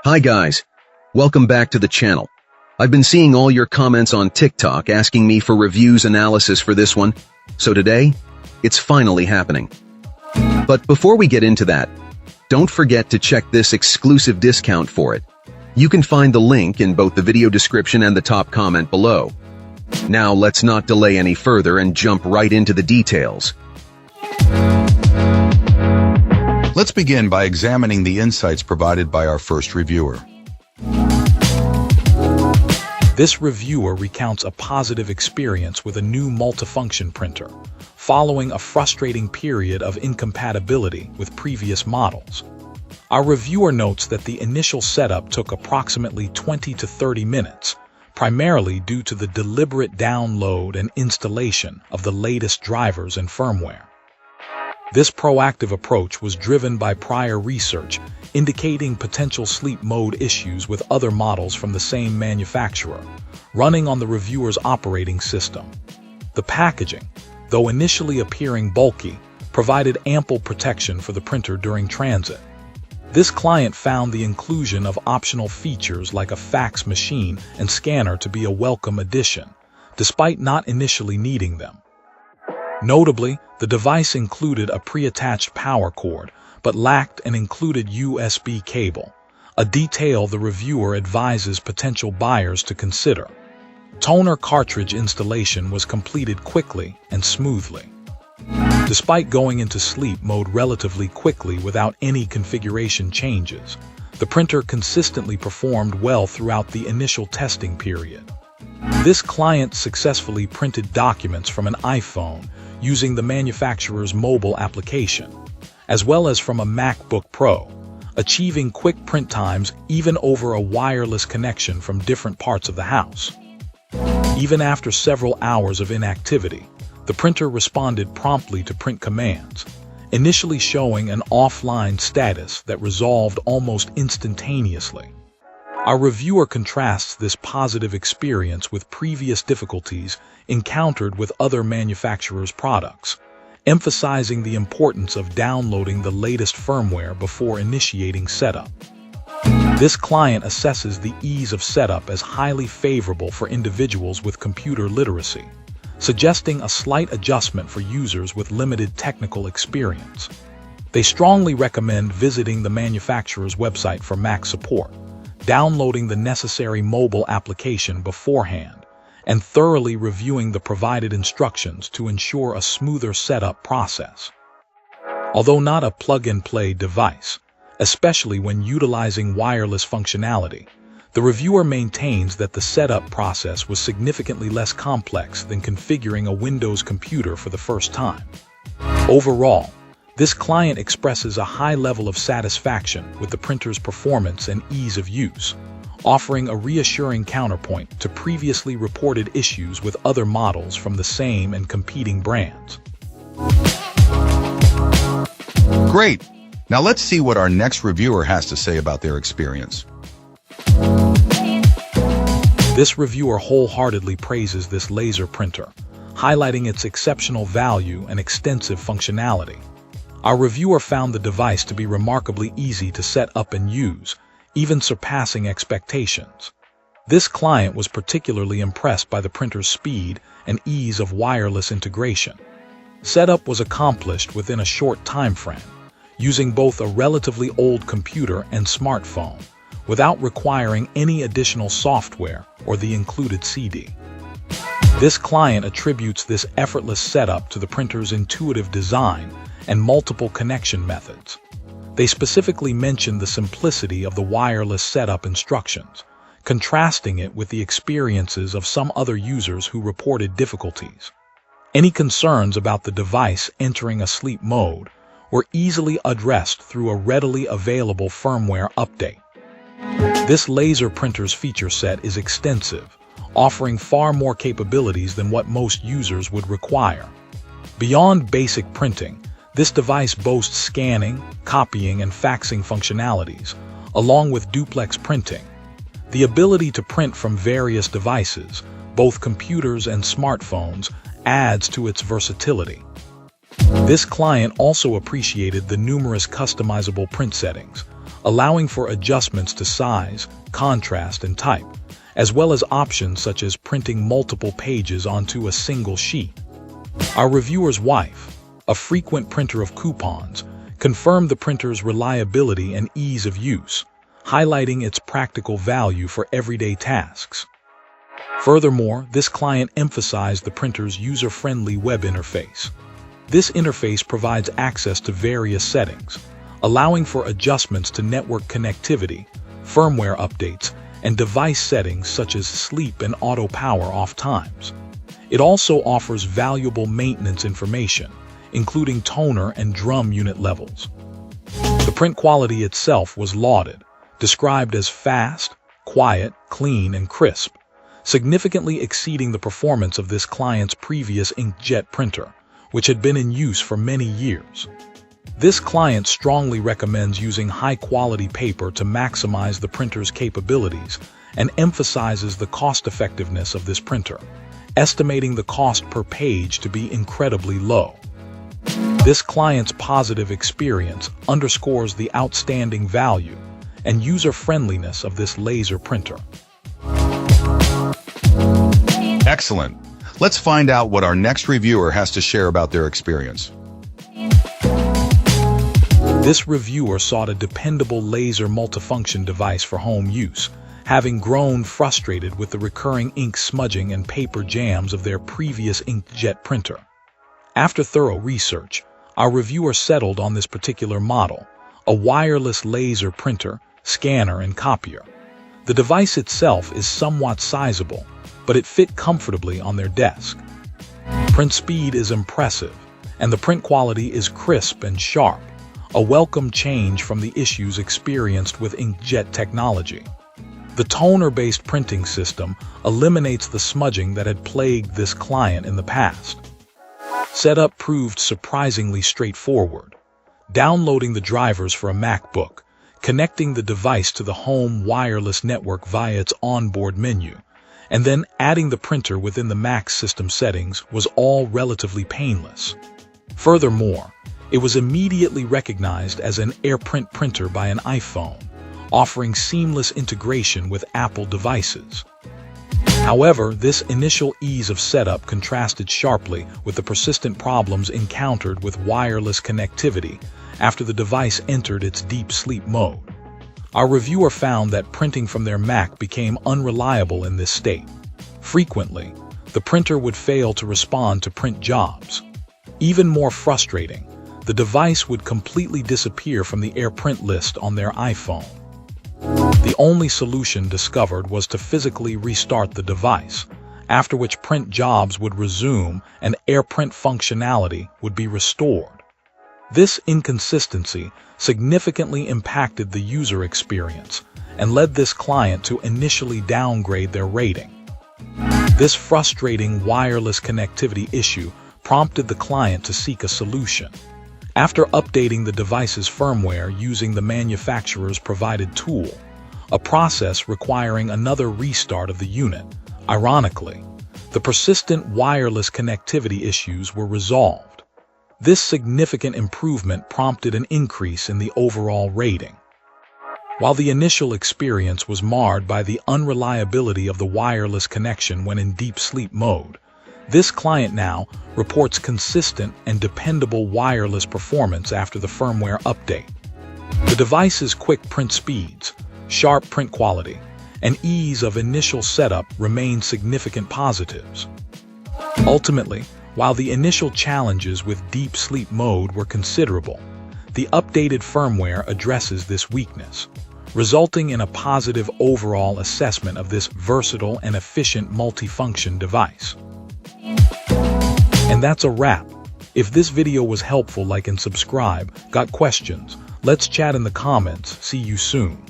Hi guys, welcome back to the channel. I've been seeing all your comments on TikTok asking me for reviews analysis for this one, so today, it's finally happening. But before we get into that, don't forget to check this exclusive discount for it. You can find the link in both the video description and the top comment below. Now let's not delay any further and jump right into the details. Let's begin by examining the insights provided by our first reviewer. This reviewer recounts a positive experience with a new multifunction printer, following a frustrating period of incompatibility with previous models. Our reviewer notes that the initial setup took approximately 20 to 30 minutes, primarily due to the deliberate download and installation of the latest drivers and firmware. This proactive approach was driven by prior research indicating potential sleep mode issues with other models from the same manufacturer, running on the reviewer's operating system. The packaging, though initially appearing bulky, provided ample protection for the printer during transit. This client found the inclusion of optional features like a fax machine and scanner to be a welcome addition, despite not initially needing them. Notably, the device included a pre-attached power cord, but lacked an included USB cable, a detail the reviewer advises potential buyers to consider. Toner cartridge installation was completed quickly and smoothly. Despite going into sleep mode relatively quickly without any configuration changes, the printer consistently performed well throughout the initial testing period. This client successfully printed documents from an iPhone using the manufacturer's mobile application, as well as from a MacBook Pro, achieving quick print times even over a wireless connection from different parts of the house. Even after several hours of inactivity, the printer responded promptly to print commands, initially showing an offline status that resolved almost instantaneously. Our reviewer contrasts this positive experience with previous difficulties encountered with other manufacturers' products, emphasizing the importance of downloading the latest firmware before initiating setup. This client assesses the ease of setup as highly favorable for individuals with computer literacy, suggesting a slight adjustment for users with limited technical experience. They strongly recommend visiting the manufacturer's website for Mac support, downloading the necessary mobile application beforehand, and thoroughly reviewing the provided instructions to ensure a smoother setup process. Although not a plug-and-play device, especially when utilizing wireless functionality, the reviewer maintains that the setup process was significantly less complex than configuring a Windows computer for the first time. Overall, this client expresses a high level of satisfaction with the printer's performance and ease of use, offering a reassuring counterpoint to previously reported issues with other models from the same and competing brands. Great! Now let's see what our next reviewer has to say about their experience. This reviewer wholeheartedly praises this laser printer, highlighting its exceptional value and extensive functionality. Our reviewer found the device to be remarkably easy to set up and use, even surpassing expectations. This client was particularly impressed by the printer's speed and ease of wireless integration. Setup was accomplished within a short time frame, using both a relatively old computer and smartphone, without requiring any additional software or the included CD. This client attributes this effortless setup to the printer's intuitive design and multiple connection methods. They specifically mention the simplicity of the wireless setup instructions, contrasting it with the experiences of some other users who reported difficulties. Any concerns about the device entering a sleep mode were easily addressed through a readily available firmware update. This laser printer's feature set is extensive, offering far more capabilities than what most users would require. Beyond basic printing, this device boasts scanning, copying, and faxing functionalities, along with duplex printing. The ability to print from various devices, both computers and smartphones, adds to its versatility. This client also appreciated the numerous customizable print settings, allowing for adjustments to size, contrast, and type, as well as options such as printing multiple pages onto a single sheet. Our reviewer's wife, a frequent printer of coupons, confirmed the printer's reliability and ease of use, highlighting its practical value for everyday tasks. Furthermore, this client emphasized the printer's user-friendly web interface. This interface provides access to various settings, allowing for adjustments to network connectivity, firmware updates, and device settings such as sleep and auto power off times. It also offers valuable maintenance information, including toner and drum unit levels. The print quality itself was lauded, described as fast, quiet, clean, and crisp, significantly exceeding the performance of this client's previous inkjet printer, which had been in use for many years. This client strongly recommends using high-quality paper to maximize the printer's capabilities and emphasizes the cost-effectiveness of this printer, estimating the cost per page to be incredibly low. This client's positive experience underscores the outstanding value and user-friendliness of this laser printer. Excellent. Let's find out what our next reviewer has to share about their experience. This reviewer sought a dependable laser multifunction device for home use, having grown frustrated with the recurring ink smudging and paper jams of their previous inkjet printer. After thorough research, our reviewer settled on this particular model, a wireless laser printer, scanner, and copier. The device itself is somewhat sizable, but it fit comfortably on their desk. Print speed is impressive, and the print quality is crisp and sharp, a welcome change from the issues experienced with inkjet technology. The toner-based printing system eliminates the smudging that had plagued this client in the past. Setup proved surprisingly straightforward. Downloading the drivers for a MacBook, connecting the device to the home wireless network via its onboard menu, and then adding the printer within the Mac system settings was all relatively painless. Furthermore, it was immediately recognized as an AirPrint printer by an iPhone, offering seamless integration with Apple devices. However, this initial ease of setup contrasted sharply with the persistent problems encountered with wireless connectivity after the device entered its deep sleep mode. Our reviewer found that printing from their Mac became unreliable in this state. Frequently, the printer would fail to respond to print jobs. Even more frustrating, the device would completely disappear from the AirPrint list on their iPhone. The only solution discovered was to physically restart the device, after which print jobs would resume and AirPrint functionality would be restored. This inconsistency significantly impacted the user experience and led this client to initially downgrade their rating. This frustrating wireless connectivity issue prompted the client to seek a solution. After updating the device's firmware using the manufacturer's provided tool, a process requiring another restart of the unit, ironically, the persistent wireless connectivity issues were resolved. This significant improvement prompted an increase in the overall rating. While the initial experience was marred by the unreliability of the wireless connection when in deep sleep mode, this client now reports consistent and dependable wireless performance after the firmware update. The device's quick print speeds, sharp print quality, and ease of initial setup remain significant positives. Ultimately, while the initial challenges with deep sleep mode were considerable, the updated firmware addresses this weakness, resulting in a positive overall assessment of this versatile and efficient multifunction device. And that's a wrap. If this video was helpful, like and subscribe. Got questions? Let's chat in the comments. See you soon.